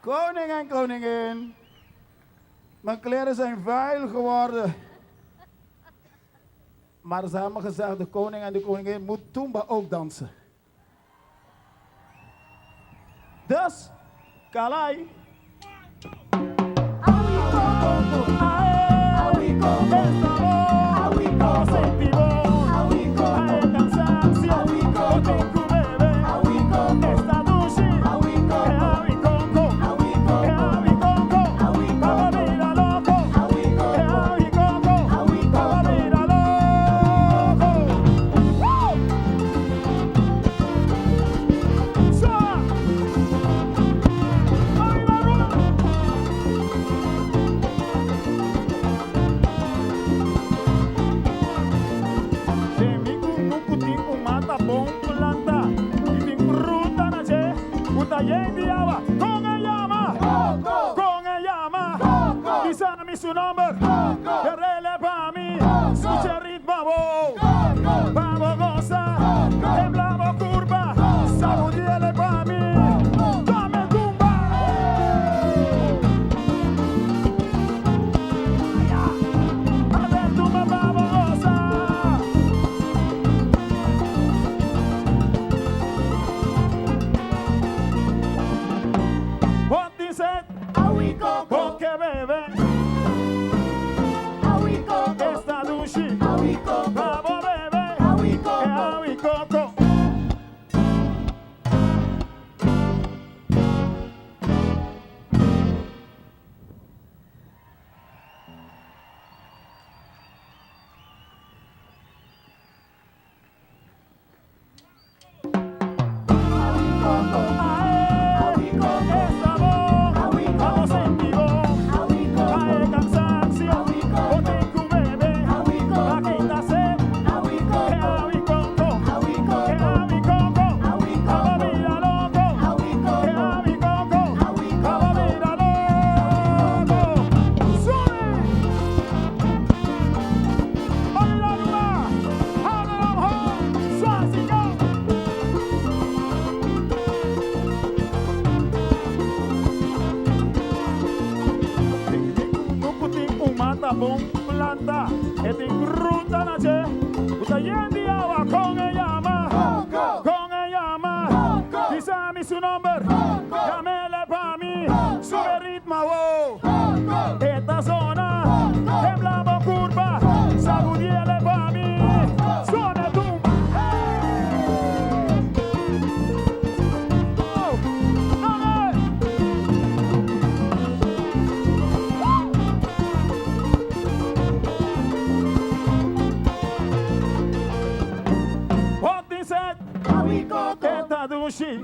Koning en koningin, mijn kleren zijn vuil geworden. Maar ze hebben gezegd, de koning en de koningin moet Tumba ook dansen. Dus, Kalai. Su nombre, guerrele pa' mí, escucha el ritmo, vamos goza, temblamos curva, sacudiele pa' mí, dame tumba. A ver tumba, vamos goza. What is it? Porque bebe. Vamos bebé, agua y coco. Planta, este ruta nace, uta yendi agua con ella más, dice a mí su nombre, llámele pa' mí, sube ritmo, wow, esta zona, temblamos curva, sacudiele pa' mí, zona tumba. Esta dushi